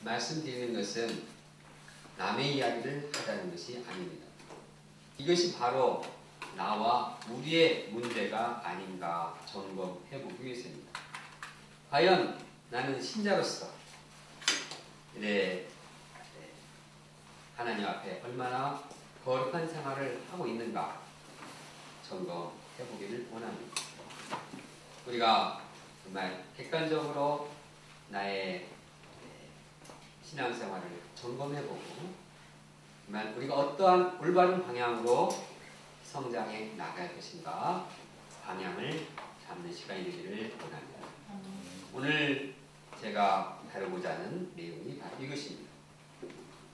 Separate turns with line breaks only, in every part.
말씀드리는 것은 남의 이야기를 하자는 것이 아닙니다. 이것이 바로 나와 우리의 문제가 아닌가 점검해보기 위해서입니다. 과연 나는 신자로서 하나님 앞에 얼마나 거룩한 생활을 하고 있는가 점검해보기를 원합니다. 우리가 정말 객관적으로 나의 신앙생활을 점검해보고 정말 우리가 어떠한 올바른 방향으로 성장해 나갈 것인가 방향을 잡는 시간이 되기를 원합니다. 오늘 제가 다루고자 하는 내용이 바로 이것입니다.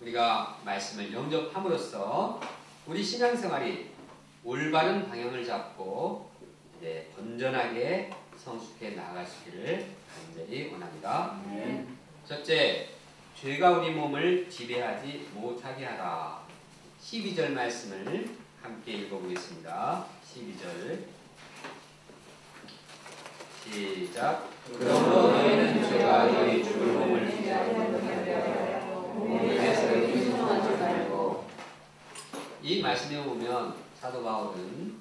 우리가 말씀을 영접함으로써 우리 신앙생활이 올바른 방향을 잡고 건전하게 성숙해 나아갈 수 있기를 간절히 원합니다. 첫째, 죄가 우리 몸을 지배하지 못하게 하라. 12절 말씀을 함께 읽어보겠습니다. 12절 시작. 그러므로 너희는 죄가 너희 죽을 몸을 지배하지 못하게 하여 몸에서 순종하지 말고. 이 말씀에 보면 사도 바울은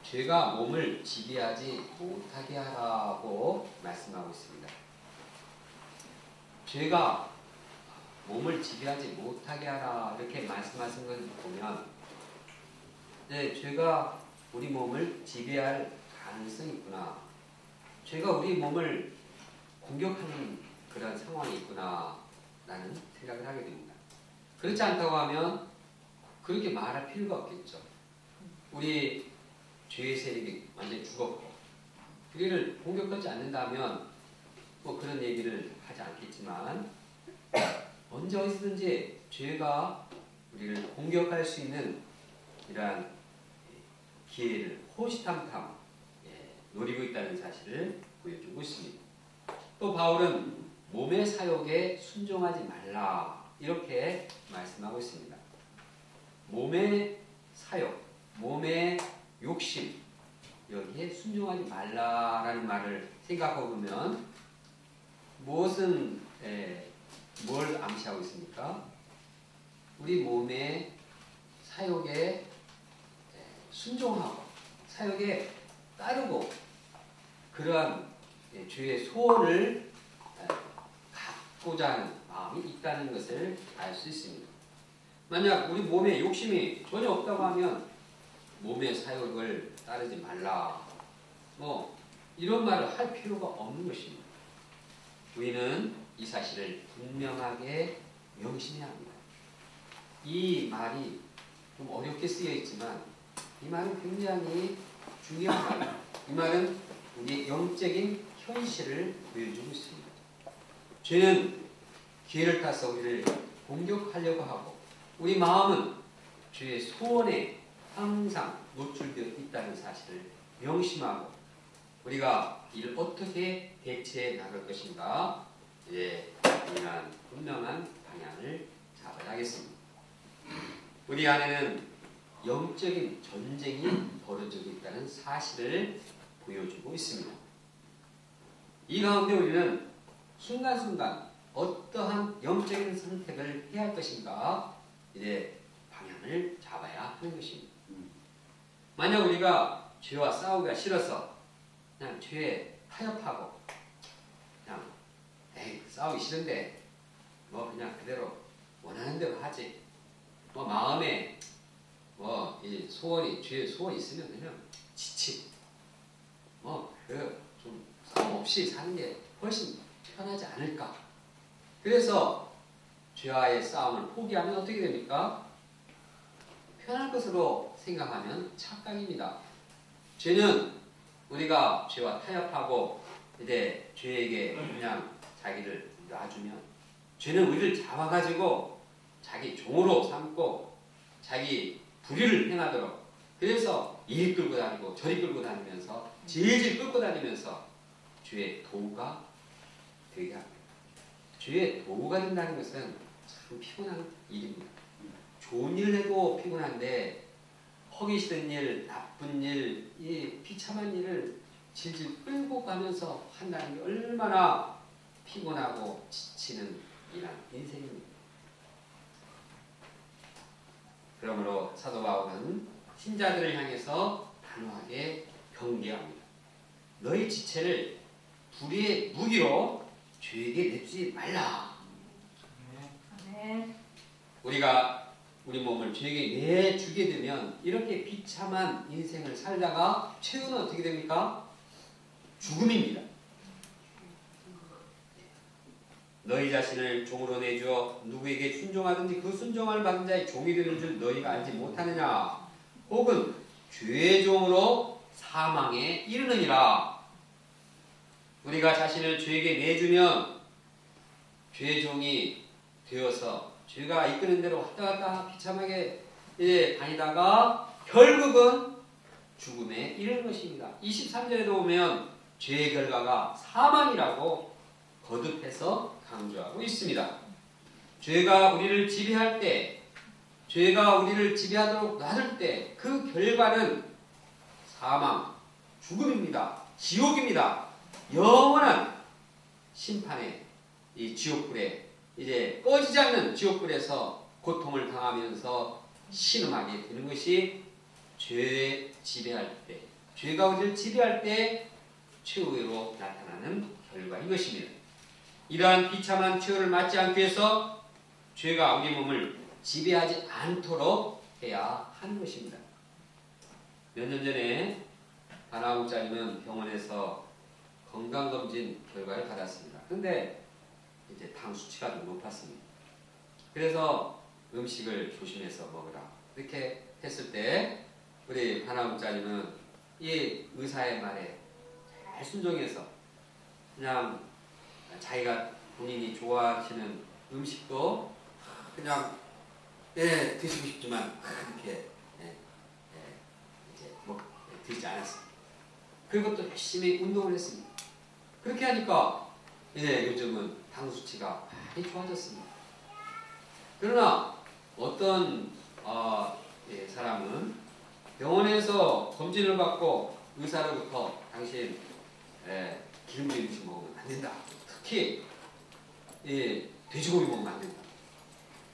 죄가 몸을 지배하지 못하게 하라고 말씀하고 있습니다. 죄가 몸을 지배하지 못하게 하라 이렇게 말씀하신 것을 보면 죄가 우리 몸을 지배할 가능성이 있구나. 죄가 우리 몸을 공격하는 그런 상황이 있구나 라는 생각을 하게 됩니다. 그렇지 않다고 하면 그렇게 말할 필요가 없겠죠. 우리 죄의 세력이 완전히 죽었고 우리를 공격하지 않는다면 뭐 그런 얘기를 하지 않겠지만 언제 어디서든지 죄가 우리를 공격할 수 있는 이러한 기회를 호시탐탐 노리고 있다는 사실을 보여주고 있습니다. 또 바울은 몸의 사욕에 순종하지 말라 이렇게 말씀하고 있습니다. 몸의 사욕, 몸의 욕심 여기에 순종하지 말라라는 말을 생각하고 보면 무엇은 뭘 암시하고 있습니까? 우리 몸의 사욕에 순종하고 사욕에 따르고 그러한 주의 소원을 갖고자 하는 마음이 있다는 것을 알 수 있습니다. 만약 우리 몸에 욕심이 전혀 없다고 하면 몸의 사욕을 따르지 말라 뭐 이런 말을 할 필요가 없는 것입니다. 우리는 이 사실을 분명하게 명심해야 합니다. 이 말이 좀 어렵게 쓰여 있지만 이 말은 굉장히 중요한 말입니다. 이 말은 우리의 영적인 현실을 보여주고 있습니다. 죄는 기회를 타서 우리를 공격하려고 하고 우리 마음은 죄의 소원에 항상 노출되어 있다는 사실을 명심하고 우리가 이를 어떻게 대처해 나갈 것인가 이러한 분명한 방향을 잡아야 하겠습니다. 우리 안에는 영적인 전쟁이 벌어지고 있다는 사실을 보여주고 있습니다. 이 가운데 우리는 순간순간 어떠한 영적인 선택을 해야 할 것인가 방향을 잡아야 하는 것입니다. 만약 우리가 죄와 싸우기가 싫어서 그냥 죄에 타협하고 그냥 싸우기 싫은데 뭐 그냥 그대로 원하는 대로 하지 뭐 마음에 뭐 이 소원이 죄의 소원이 있으면 그냥 지치고 뭐 좀 싸움 없이 사는 게 훨씬 편하지 않을까. 그래서 죄와의 싸움을 포기하면 어떻게 됩니까? 편할 것으로 생각하면 착각입니다. 죄는 우리가 죄와 타협하고 이제 죄에게 그냥 자기를 놔주면 죄는 우리를 잡아가지고 자기 종으로 삼고 자기 불의를 행하도록 그래서 이리 끌고 다니고 저리 끌고 다니면서 질질 끌고 다니면서 죄의 도구가 되게 합니다. 죄의 도구가 된다는 것은 참 피곤한 일입니다. 좋은 일을 해도 피곤한데 허기 싫은 일, 나쁜 일, 이 비참한 일을 질질 끌고 가면서 한다는 게 얼마나 피곤하고 지치는 이란 인생입니다. 그러므로 사도 바울은 신자들을 향해서 단호하게 경계합니다. 너희 지체를 불의의 무기로 죄에게 내주지 말라. 우리가 우리 몸을 죄에게 내주게 되면 이렇게 비참한 인생을 살다가 최후는 어떻게 됩니까? 죽음입니다. 너희 자신을 종으로 내주어 누구에게 순종하든지 그 순종을 받은 자의 종이 되는 줄 너희가 알지 못하느냐? 혹은 죄의 종으로 사망에 이르느니라. 우리가 자신을 죄에게 내주면 죄의 종이 되어서 죄가 이끄는 대로 왔다 갔다 비참하게 다니다가 결국은 죽음에 이르는 것입니다. 23절에도 보면 죄의 결과가 사망이라고 거듭해서 강조하고 있습니다. 죄가 우리를 지배할 때, 죄가 우리를 지배하도록 놔둘 때 그 결과는 사망, 죽음입니다. 지옥입니다. 영원한 심판의 이 지옥불에 이제 꺼지지 않는 지옥불에서 고통을 당하면서 신음하게 되는 것이 죄에 지배할 때, 죄가 우리를 지배할 때 최후로 나타나는 결과인 것입니다. 이러한 비참한 최후를 맞지 않기 위해서 죄가 우리 몸을 지배하지 않도록 해야 하는 것입니다. 몇 년 전에 하나 목사님은 병원에서 건강검진 결과를 받았습니다. 그런데 이제 당 수치가 좀 높았습니다. 그래서 음식을 조심해서 먹으라 이렇게 했을 때 우리 하나 목사님은 이 의사의 말에 잘 순종해서 그냥 자기가 본인이 좋아하시는 음식도 그냥 드시고 싶지만 그렇게 이제 드시지 않았습니다. 그리고 또 열심히 운동을 했습니다. 그렇게 하니까 요즘은 당 수치가 많이 좋아졌습니다. 그러나 어떤 사람은 병원에서 검진을 받고 의사로부터 당신 기름진 음식 먹으면 안 된다. 특히 돼지고기 먹으면 안 된다.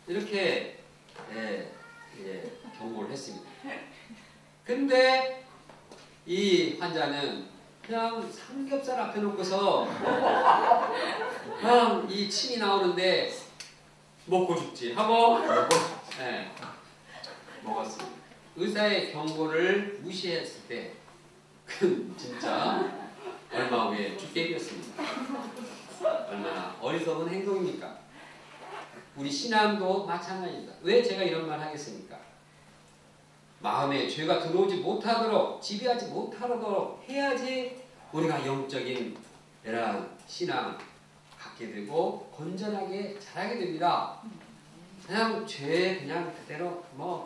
이렇게 경고를 했습니다. 근데 이 환자는 그냥 삼겹살 앞에 놓고서 그냥 이 침이 나오는데 먹고 죽지 하고 먹었습니다. 의사의 경고를 무시했을 때 그건 진짜 얼마 후에 죽게 되었습니다. 얼마나 어리석은 행동입니까? 우리 신앙도 마찬가지입니다. 왜 제가 이런 말 하겠습니까? 마음에 죄가 들어오지 못하도록, 지배하지 못하도록 해야지 우리가 영적인 이러한 신앙 갖게 되고 건전하게 자라게 됩니다. 그냥 죄 그냥 그대로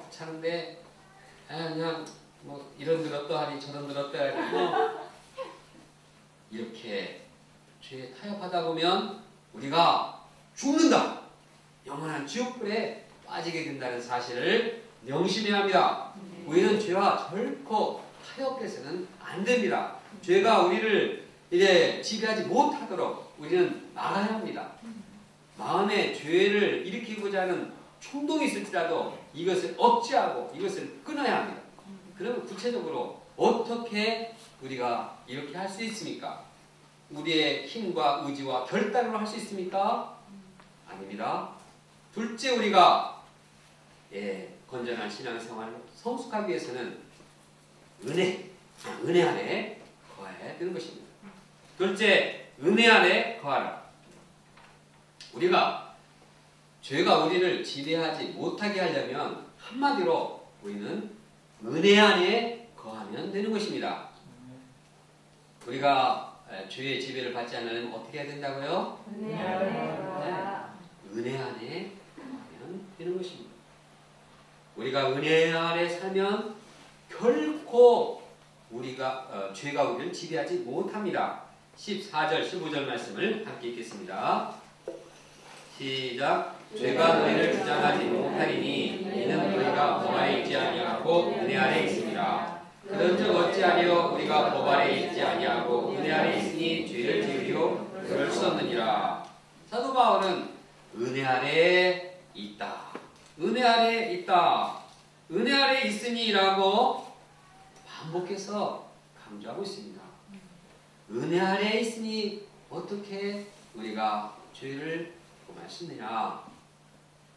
귀찮은데 그냥 이런 들었다 하니 저런 들었다 하니 이렇게 죄에 타협하다 보면 우리가 죽는다. 영원한 지옥불에 빠지게 된다는 사실을 명심해야 합니다. 우리는 죄와 결코 타협해서는 안 됩니다. 죄가 우리를 이제 지배하지 못하도록 우리는 막아야 합니다. 마음에 죄를 일으키고자 하는衝동이 있을지라도 이것을 억제하고 이것을 끊어야 합니다. 그러면 구체적으로 어떻게 우리가 이렇게 할 수 있습니까? 우리의 힘과 의지와 결단으로 할 수 있습니까? 아닙니다. 둘째, 우리가 건전한 신앙생활을 성숙하기 위해서는 은혜 안에 거해야 되는 것입니다. 둘째, 은혜 안에 거하라. 우리가 죄가 우리를 지배하지 못하게 하려면 한마디로 우리는 은혜 안에 거하면 되는 것입니다. 우리가 죄의 지배를 받지 않으려면 어떻게 해야 된다고요? 은혜 안에 거하면 되는 것입니다. 우리가 은혜 아래 살면 결코 우리가 죄가 우리를 지배하지 못합니다. 14절, 15절 말씀을 함께 읽겠습니다. 시작. 죄가 너희를 주장하지 못하리니 이는 너희가 법 아래 있지 아니하고 은혜 아래 있습니다. 그런즉 어찌하리요 우리가 법 아래 있지 아니하고 은혜 아래 있으니 죄를 지으리요 그럴 수 없느니라. 사도 바울은 은혜 아래 있다. 은혜 아래 있다. 은혜 아래 있으니라고 반복해서 강조하고 있습니다. 은혜 아래 있으니 어떻게 우리가 죄를 범하시느냐?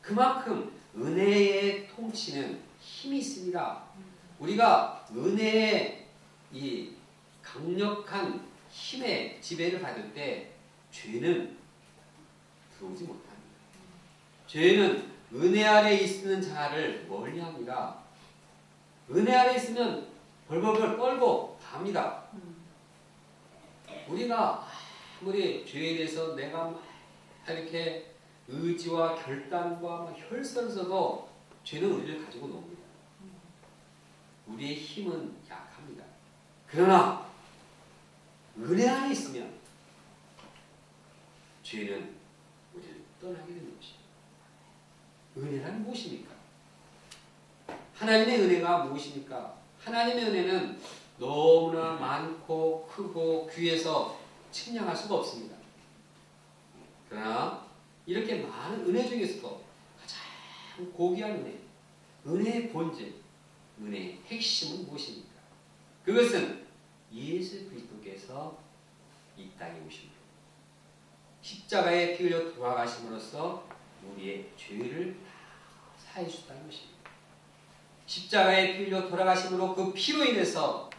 그만큼 은혜의 통치는 힘이 있습니다. 우리가 은혜의 이 강력한 힘의 지배를 받을 때 죄는 들어오지 못합니다. 죄는 은혜 아래 있는 자를 멀리합니다. 은혜 아래 있으면 벌벌벌 떨고 갑니다. 우리가 아무리 죄에 대해서 내가 막 이렇게 의지와 결단과 막 혈서를 써도 죄는 우리를 가지고 놉니다. 우리의 힘은 약합니다. 그러나 은혜 안에 있으면 죄는 우리를 떠나게 되는 것입니다. 은혜란 무엇입니까? 하나님의 은혜가 무엇입니까? 하나님의 은혜는 너무나 많고 크고 귀해서 측량할 수가 없습니다. 그러나 이렇게 많은 은혜 중에서도 가장 고귀한 은혜, 은혜의 본질, 은혜의 핵심은 무엇입니까? 그것은 예수 그리스도께서 이 땅에 오십니다. 십자가에 피 흘려 돌아가심으로써 우리의 죄를 다 사해 주셨다는 것입니다. 십자가에 피 흘려 돌아가심으로 그 피로 인해서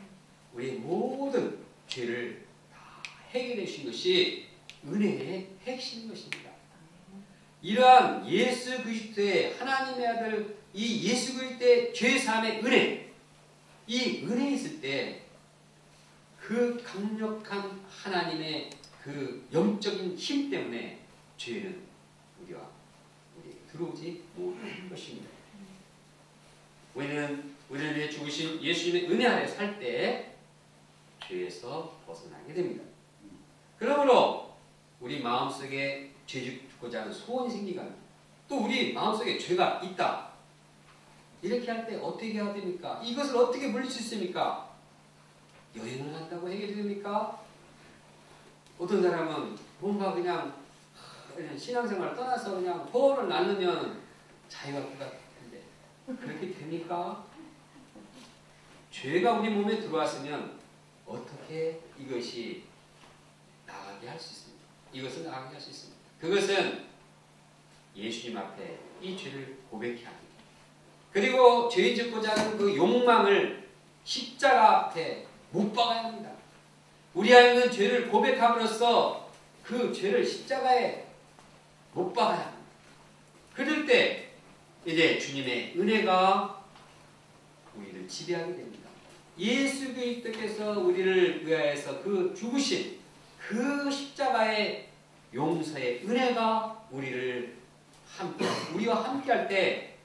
우리의 모든 죄를 다 해결해 주신 것이 은혜의 핵심인 것입니다. 이러한 예수 그리스도의 하나님의 아들 이 예수 그리스도의 죄 사함의 은혜, 이 은혜에 있을 때 그 강력한 하나님의 그 영적인 힘 때문에 죄는 우리에게 들어오지 못하는 것입니다. 우리는 우리를 위해 죽으신 예수님의 은혜 아래 살 때 죄에서 벗어나게 됩니다. 그러므로 우리 마음속에 죄 죽고자 하는 소원이 생기거나 또 우리 마음속에 죄가 있다. 이렇게 할 때 어떻게 해야 됩니까? 이것을 어떻게 물릴 수 있습니까? 여행을 한다고 해결이 됩니까? 어떤 사람은 뭔가 그냥 신앙생활을 떠나서 그냥 호흡을 나누면 자유가 것 같은데 그렇게 됩니까? 죄가 우리 몸에 들어왔으면 어떻게 이것이 나가게 할 수 있습니까? 이것을 나가게 할 수 있습니다. 그것은 예수님 앞에 이 죄를 고백해야 합니다. 그리고 죄 짓고자 하는 그 욕망을 십자가 앞에 못 박아야 합니다. 우리 안에 있는 죄를 고백함으로써 그 죄를 십자가에 못 박아야 합니다. 그럴 때 이제 주님의 은혜가 우리를 지배하게 됩니다. 예수 그리스도께서 우리를 위하여서 그 죽으신 그 십자가의 용서의 은혜가 우리와 함께 할 때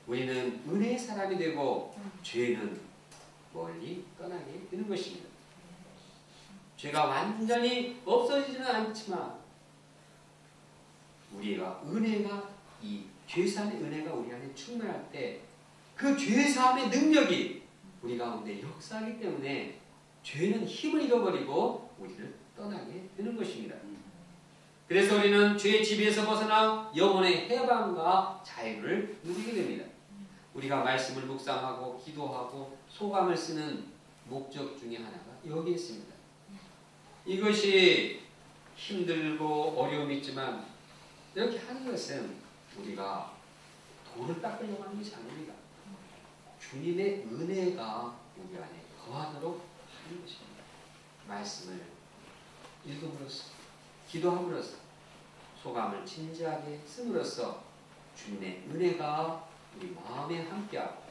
우리는 은혜의 사람이 되고 죄는 멀리 떠나게 되는 것입니다. 죄가 완전히 없어지지는 않지만 우리가 은혜가 이 죄사함의 은혜가 우리 안에 충만할 때 그 죄사함의 능력이 우리 가운데 역사하기 때문에 죄는 힘을 잃어버리고 우리를 떠나게 되는 것입니다. 그래서 우리는 죄의 지배에서 벗어나 영혼의 해방과 자유를 누리게 됩니다. 우리가 말씀을 묵상하고 기도하고 소감을 쓰는 목적 중에 하나가 여기 있습니다. 이것이 힘들고 어려움이 있지만 이렇게 하는 것은 우리가 돌을 닦으려고 하는 것이 아닙니다. 주님의 은혜가 우리 안에 거하도록 하는 것입니다. 말씀을 읽음으로써 기도함으로써 소감을 진지하게 씀으로써 주님의 은혜가 우리 마음에 함께하고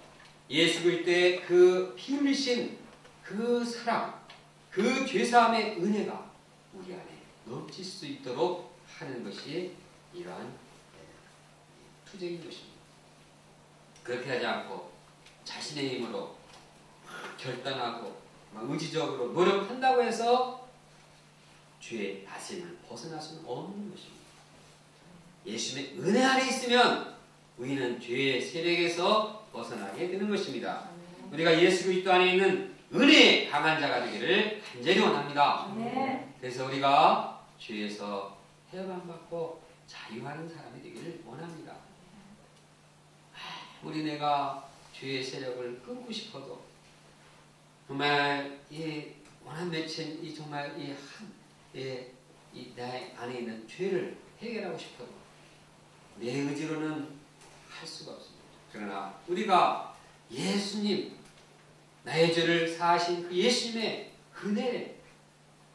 예수 그리스도의 그 피 흘리신 그 사랑, 그 죄사함의 은혜가 우리 안에 넘칠 수 있도록 하는 것이 이러한 투쟁인 것입니다. 그렇게 하지 않고 자신의 힘으로 결단하고 의지적으로 노력한다고 해서 죄의 다스림을 벗어날 수는 없는 것입니다. 예수님의 은혜 아래 있으면 우리는 죄의 세력에서 벗어나게 되는 것입니다. 우리가 예수 그리스도 안에 있는 은혜의 강한 자가 되기를 간절히 원합니다. 그래서 우리가 죄에서 해방받고 자유하는 사람이 되기를 원합니다. 아무리 내가 죄의 세력을 끊고 싶어도 정말 이 원한 맺힌 이 정말 이 내 안에 있는 죄를 해결하고 싶어도 내 의지로는 할 수가 없습니다. 그러나 우리가 예수님, 나의 죄를 사하신 그 예수님의 은혜,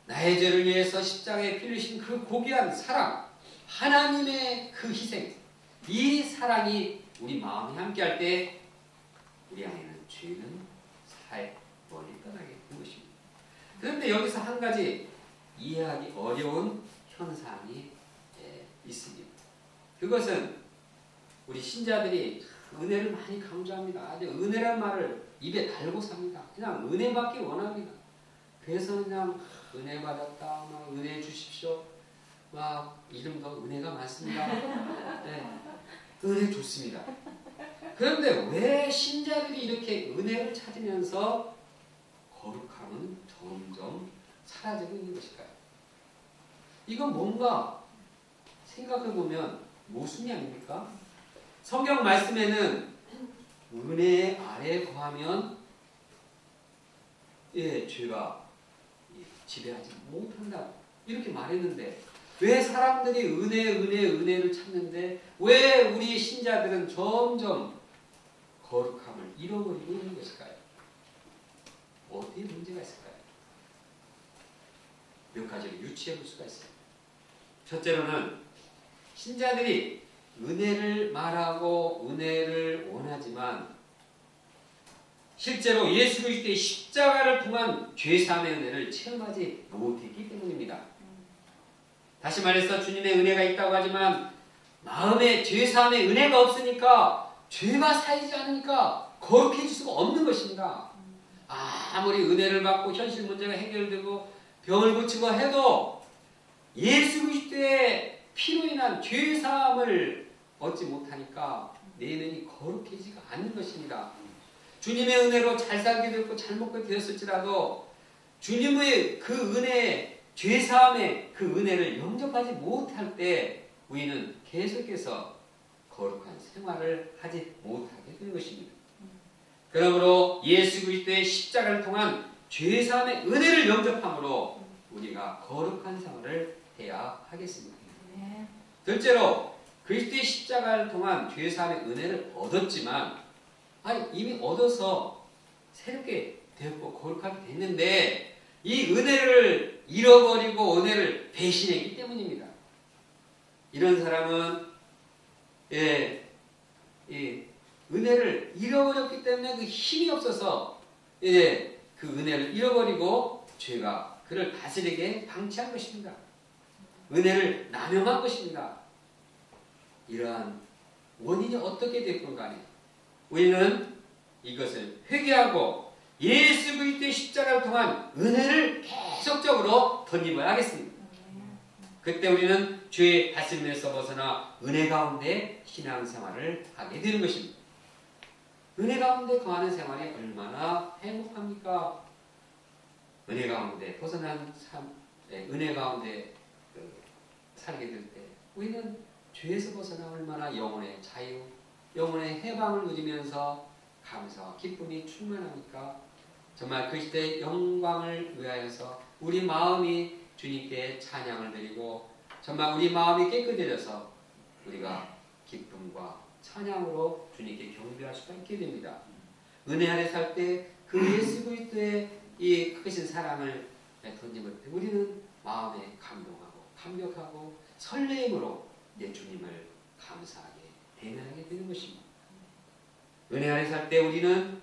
나의 죄를 위해서 십자가에 피 흘리신 그 고귀한 사랑, 하나님의 그 희생, 이 사랑이 우리 마음에 함께할 때 우리 안에 있는 죄는 멀리 떠나게 된 것입니다. 그런데 여기서 한 가지 이해하기 어려운 현상이 있습니다. 그것은 우리 신자들이 은혜를 많이 강조합니다. 아주 은혜란 말을 입에 달고 삽니다. 그냥 은혜받기 원합니다. 그래서 그냥 은혜 받았다, 막 은혜 주십시오, 막 이름도 은혜가 많습니다. 네, 은혜 좋습니다. 그런데 왜 신자들이 이렇게 은혜를 찾으면서 거룩함은 점점 사라지고 있는 것일까요? 이건 뭔가 생각해보면 모순이 아닙니까? 성경 말씀에는 은혜 아래 거하면 죄가 지배하지 못한다 이렇게 말했는데 왜 사람들이 은혜를 찾는데 왜 우리 신자들은 점점 거룩함을 잃어버리고 있는 것일까요? 어디에 문제가 있을까요? 몇 가지로 유추해 볼 수가 있어요. 첫째로는 신자들이 은혜를 말하고 은혜를 원하지만 실제로 예수 그리스도의 십자가를 통한 죄사함의 은혜를 체험하지 못했기 때문입니다. 다시 말해서 주님의 은혜가 있다고 하지만 마음에 죄사함의 은혜가 없으니까 죄가 사이지 않으니까 거룩해질 수가 없는 것입니다. 아무리 은혜를 받고 현실 문제가 해결되고 병을 고치고 해도 예수 그리스도의 피로 인한 죄사함을 얻지 못하니까 내면이 거룩해지가 않는 것입니다. 주님의 은혜로 잘 살게 되었고 잘 먹게 되었을지라도 주님의 그 은혜, 죄사함의 그 은혜를 영접하지 못할 때 우리는 계속해서 거룩한 생활을 하지 못하게 되는 것입니다. 그러므로 예수 그리스도의 십자가를 통한 죄사함의 은혜를 영접함으로 우리가 거룩한 생활을 해야 하겠습니다. 둘째로 그리스도의 십자가를 통한 죄사함의 은혜를 얻었지만 이미 얻어서 새롭게 되었고 거룩하게 됐는데 이 은혜를 잃어버리고 은혜를 배신했기 때문입니다. 이런 사람은 은혜를 잃어버렸기 때문에 그 힘이 없어서 그 은혜를 잃어버리고 죄가 그를 다스리게 방치한 것입니다. 은혜를 남용한 것입니다. 이러한 원인이 어떻게 됐건 간에 우리는 이것을 회개하고 예수 그리스도의 십자가를 통한 은혜를 계속적으로 덧입어야 하겠습니다. 그때 우리는 죄의 다스림에서 벗어나 은혜 가운데 신앙생활을 하게 되는 것입니다. 은혜 가운데 거하는 생활이 얼마나 행복합니까? 은혜 가운데 벗어난 삶, 은혜 가운데 살게 될 때 우리는 죄에서 벗어나 얼마나 영혼의 자유, 영혼의 해방을 누리면서 감사와 기쁨이 충만합니까? 정말 그리스도의 영광을 위하여서 우리 마음이 주님께 찬양을 드리고 정말 우리 마음이 깨끗해져서 우리가 기쁨과 찬양으로 주님께 경배할 수가 있게 됩니다. 은혜 아래 살 때 그 예수 그리스도의 이 크신 사랑을 던짐을 때 우리는 마음에 감동하고 감격하고 설레임으로 내 주님을 감사하게 대면하게 되는 것입니다. 은혜 아래 살 때 우리는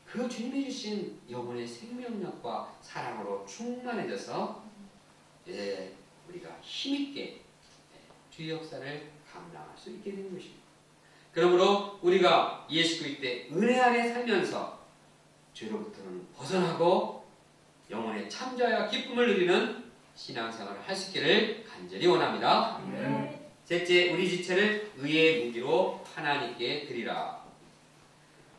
그 주님이 주신 영혼의 생명력과 사랑으로 충만해져서 우리가 힘있게 주의 역사를 감당할 수 있게 되는 것입니다. 그러므로 우리가 예수 그리스도의 은혜 아래 살면서 죄로부터는 벗어나고 영혼의 참자와 기쁨을 누리는 신앙생활을 할 수 있기를 간절히 원합니다. 셋째, 우리 지체를 의의 무기로 하나님께 드리라.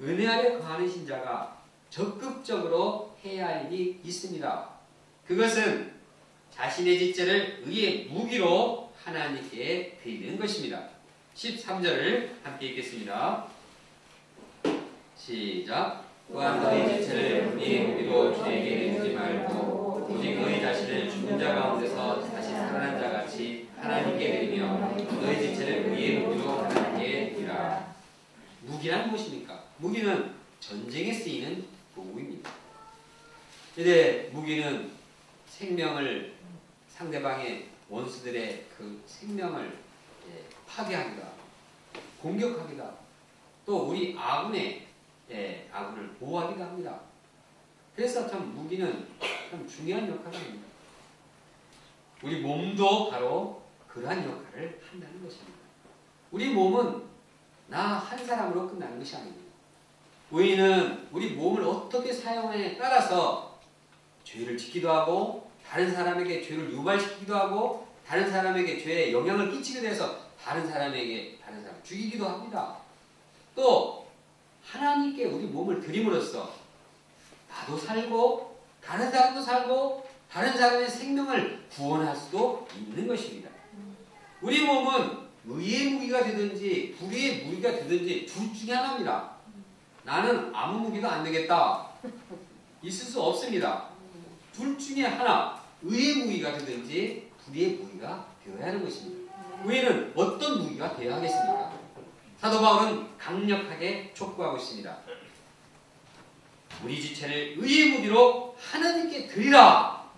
은혜 아래 거하는 신자가 적극적으로 해야 할 일이 있습니다. 그것은 자신의 지체를 의의 무기로 하나님께 드리는 것입니다. 13절을 함께 읽겠습니다. 시작. 또한 너희 지체를 분리의 무기로 주에게 내주지 말고 오직 너희 자신을 죽은 자 가운데서 다시 살아난 자 같이 하나님께 드리며 너희 지체를 의의 무기로 하나님께 드리라. 무기란 무엇입니까? 무기는 전쟁에 쓰이는 도구입니다. 이제 무기는 생명을 상대방의 원수들의 그 생명을 파괴하기도 하고 공격하기도 하고 또 우리 아군을 보호하기도 합니다. 그래서 참 무기는 참 중요한 역할을 합니다. 우리 몸도 바로 그러한 역할을 한다는 것입니다. 우리 몸은 나 한 사람으로 끝나는 것이 아닙니다. 우리는 우리 몸을 어떻게 사용하냐에 따라서 죄를 짓기도 하고 다른 사람에게 죄를 유발시키기도 하고 다른 사람에게 죄에 영향을 끼치게 돼서 다른 사람 죽이기도 합니다. 또 하나님께 우리 몸을 드림으로써 나도 살고 다른 사람도 살고 다른 사람의 생명을 구원할 수도 있는 것입니다. 우리 몸은 의의 무기가 되든지 불의의 무기가 되든지 둘 중에 하나입니다. 나는 아무 무기도 안 되겠다. 있을 수 없습니다. 둘 중에 하나, 의의 무기가 되든지 불의의 무기가 되어야 하는 것입니다. 의는 어떤 무기가 되어야 하겠습니까? 사도 바울은 강력하게 촉구하고 있습니다. 우리 지체를 의의 무기로 하나님께 드리라.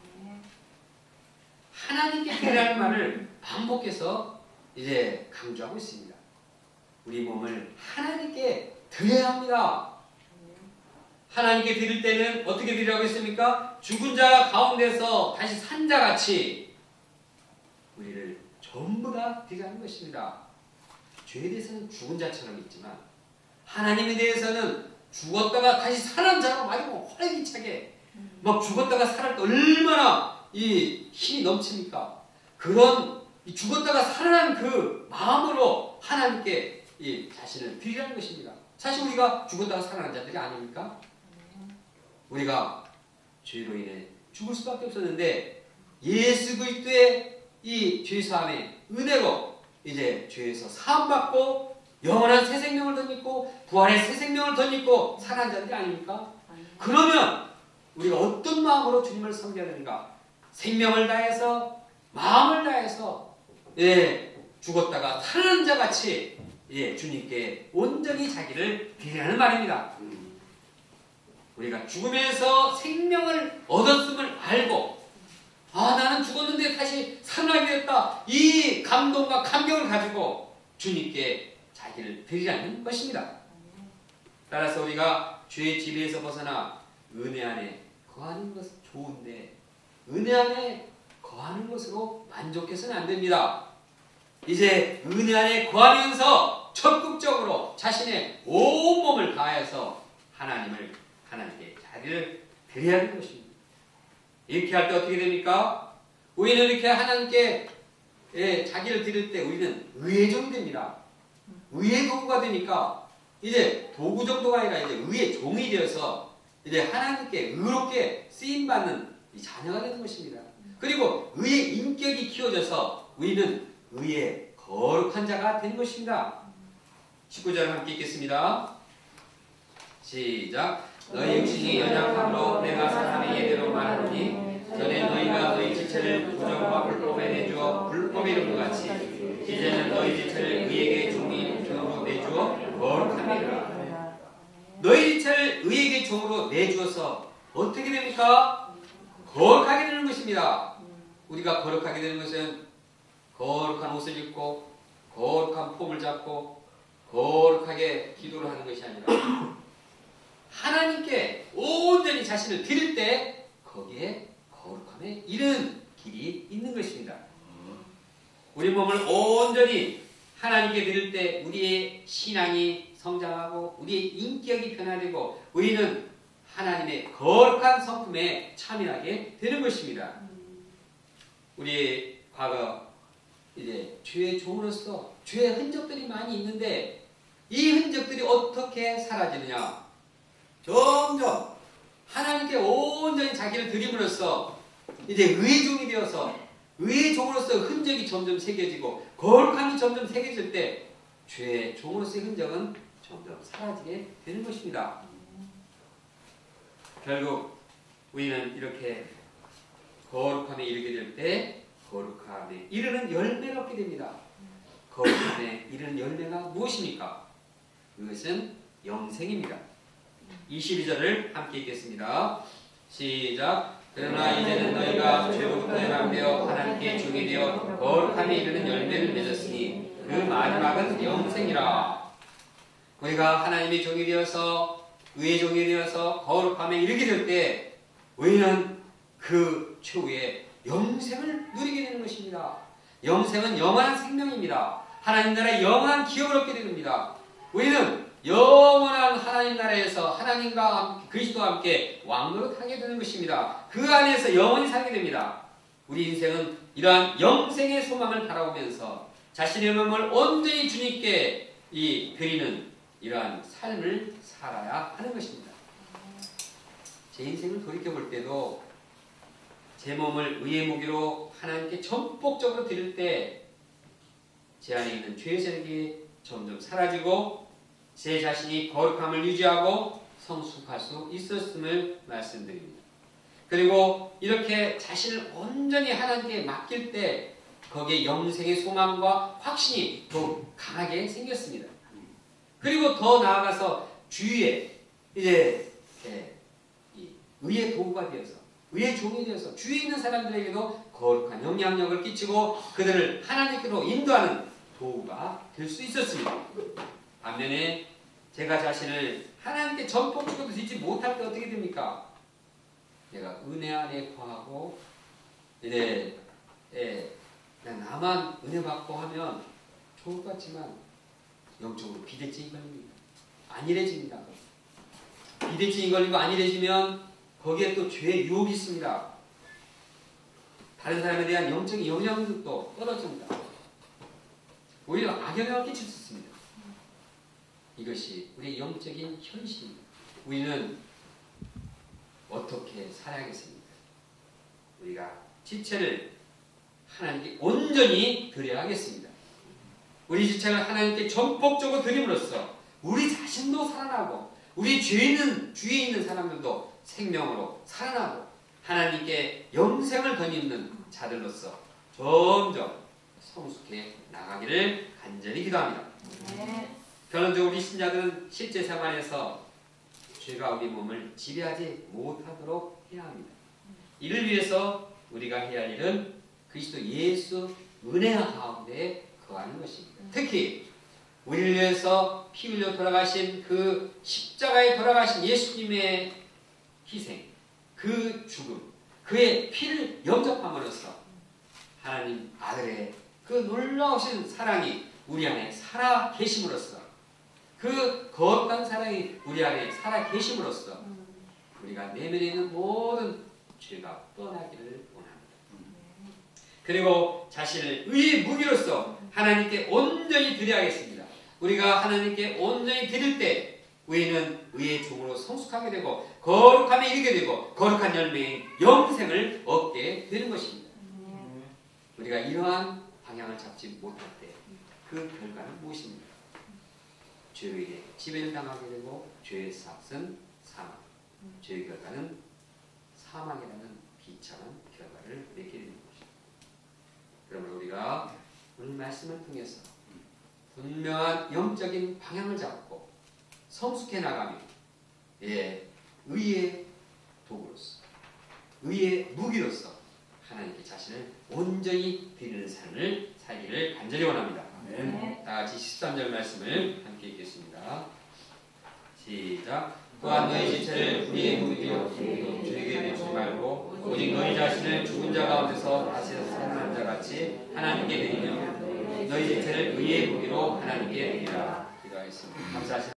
하나님께 드리라는 말을 반복해서 이제 강조하고 있습니다. 우리 몸을 하나님께 드려야 합니다. 하나님께 드릴 때는 어떻게 드리라고 했습니까? 죽은 자 가운데서 다시 산 자같이 우리를 전부 다 드리라는 것입니다. 죄에 대해서는 죽은 자처럼 있지만 하나님에 대해서는 죽었다가 다시 살아난 자로 말고 활기차게 막 죽었다가 살아날 때 얼마나 이 힘이 넘칩니까? 그런 죽었다가 살아난 그 마음으로 하나님께 이 자신을 드리라는 것입니다. 사실 우리가 죽었다가 살아난 자들이 아닙니까? 우리가 죄로 인해 죽을 수밖에 없었는데 예수 그리스도의 이 죄사함의 은혜로 이제 죄에서 사함받고 영원한 새 생명을 덧입고 부활의 새 생명을 덧입고 살아난 자들이 아닙니까? 그러면 우리가 어떤 마음으로 주님을 섬겨야 되는가? 생명을 다해서 마음을 다해서 죽었다가 살아난 자같이 주님께 온전히 자기를 드리라는 말입니다. 우리가 죽으면서 생명을 얻었음을 알고 나는 죽었는데 다시 살아나게 됐다. 이 감동과 감격을 가지고 주님께 자기를 드리라는 것입니다. 따라서 우리가 죄의 지배에서 벗어나 은혜 안에 거하는 것은 좋은데 은혜 안에 거하는 것으로 만족해서는 안 됩니다. 이제 은혜 안에 거하면서 적극적으로 자신의 온몸을 다해서 하나님께 자기를 드려야 하는 것입니다. 이렇게 할 때 어떻게 됩니까? 우리는 이렇게 하나님께 자기를 드릴 때 우리는 의의 종이 됩니다. 의의 도구가 되니까 이제 도구 정도가 아니라 이제 의의 종이 되어서 이제 하나님께 의롭게 쓰임받는 자녀가 되는 것입니다. 그리고 의의 인격이 키워져서 우리는 의의 거룩한 자가 되는 것입니다. 19절 함께 읽겠습니다. 시작. 너희 육신이 연약함으로 내가 사람의 예대로 말하노니 전에 너희가 너희 지체를 부정과 불법에 내주어 불법에 이룬 것 같이 이제는 너희 지체를 의에게 종으로 내주어 거룩함이라. 너희 지체를 의에게 종으로 내주어서 어떻게 됩니까? 거룩하게 되는 것입니다. 우리가 거룩하게 되는 것은 거룩한 옷을 입고 거룩한 폼을 잡고 거룩하게 기도를 하는 것이 아니라 하나님께 온전히 자신을 드릴 때 거기에 거룩함에 이르는 길이 있는 것입니다. 우리 몸을 온전히 하나님께 드릴 때 우리의 신앙이 성장하고 우리의 인격이 변화되고 우리는 하나님의 거룩한 성품에 참여하게 되는 것입니다. 우리 과거 이제 죄의 종으로서 죄의 흔적들이 많이 있는데 이 흔적들이 어떻게 사라지느냐? 점점 하나님께 온전히 자기를 드림으로써 이제 의의 종이 되어서 의의 종으로서 흔적이 점점 새겨지고 거룩함이 점점 새겨질 때 죄의 종으로서의 흔적은 점점 사라지게 되는 것입니다. 결국 우리는 이렇게 거룩함에 이르게 될 때 거룩함에 이르는 열매를 얻게 됩니다. 거룩함에 이르는 열매가 무엇입니까? 그것은 영생입니다. 22절을 함께 읽겠습니다. 시작. 그러나 이제는 너희가 죄로부터 연합되어 하나님께 종이 되어 거룩함에 이르는 열매를 맺었으니 그 마지막은 영생이라. 우리가 하나님의 종이 되어서 의의 종이 되어서 거룩함에 이르게 될 때 우리는 그 최후의 영생을 누리게 되는 것입니다. 영생은 영원한 생명입니다. 하나님 나라의 영원한 기업을 얻게 됩니다. 우리는 영원한 하나님 나라에서 하나님과 그리스도와 함께 왕노릇하게 되는 것입니다. 그 안에서 영원히 살게 됩니다. 우리 인생은 이러한 영생의 소망을 바라보면서 자신의 몸을 온전히 주님께 드리는 이러한 삶을 살아야 하는 것입니다. 제 인생을 돌이켜볼 때도 제 몸을 의의 무기로 하나님께 전폭적으로 드릴 때 제 안에 있는 죄의 세력이 점점 사라지고 제 자신이 거룩함을 유지하고 성숙할 수 있었음을 말씀드립니다. 그리고 이렇게 자신을 온전히 하나님께 맡길 때 거기에 영생의 소망과 확신이 더욱 강하게 생겼습니다. 그리고 더 나아가서 주위에 이제 의의 도구가 되어서 의의 종이 되어서 주위에 있는 사람들에게도 거룩한 영향력을 끼치고 그들을 하나님께로 인도하는 도구가 될 수 있었습니다. 반면에 제가 자신을 하나님께 전폭적으로 드리지 못할 때 어떻게 됩니까? 내가 은혜 안에 거하고 이제 나만 은혜 받고 하면 좋을 것 같지만 영적으로 비대증이 걸립니다. 안일해집니다. 비대증이 걸리고 안일해지면 거기에 또 죄의 유혹이 있습니다. 다른 사람에 대한 영적인 영향력도 떨어집니다. 오히려 악영향을 끼칠 수 있습니다. 이것이 우리의 영적인 현실입니다. 우리는 어떻게 살아야겠습니까? 우리가 지체를 하나님께 온전히 드려야 하겠습니다. 우리 지체를 하나님께 전폭적으로 드림으로써 우리 자신도 살아나고 우리 주위에 있는 사람들도 생명으로 살아나고 하나님께 영생을 덧입는 자들로서 점점 성숙해 나가기를 간절히 기도합니다. 결론적으로 우리 신자들은 실제 생활에서 죄가 우리 몸을 지배하지 못하도록 해야 합니다. 이를 위해서 우리가 해야 할 일은 그리스도 예수 은혜 가운데 거하는 것입니다. 특히 우리를 위해서 피 흘려 돌아가신 그 십자가에 돌아가신 예수님의 희생, 그 죽음, 그의 피를 영접함으로써 하나님 아들의 그 놀라우신 사랑이 우리 안에 살아 계심으로써 그 거룩한 사랑이 우리 안에 살아 계심으로써 우리가 내면에 있는 모든 죄가 떠나기를 원합니다. 그리고 자신을 의의 무기로서 하나님께 온전히 드려야겠습니다. 우리가 하나님께 온전히 드릴 때 우리는 의의 종으로 성숙하게 되고 거룩함에 이르게 되고 거룩한 열매인 영생을 얻게 되는 것입니다. 우리가 이러한 방향을 잡지 못할 때 그 결과는 무엇입니까? 죄로 인해 지배를 당하게 되고 죄의 삭은 사망, 죄의 결과는 사망이라는 비참한 결과를 맺게 되는 것입니다. 그러므로 우리가 오늘 말씀을 통해서 분명한 영적인 방향을 잡고 성숙해 나가며 의의 도구로서 의의 무기로서 하나님께 자신을 온전히 드리는 삶을 살기를 간절히 원합니다. 다 같이 13절 말씀을 함께 읽겠습니다. 시작. 또한 너희 지체를 불의의 무기로 죄에게 내주지 말고 오직 너희 자신을 죽은 자 가운데서 다시 살아난 자 같이 하나님께 드리며 너희 지체를 의의 무기로 하나님께 드리라. 기도하겠습니다. 감사하십니다.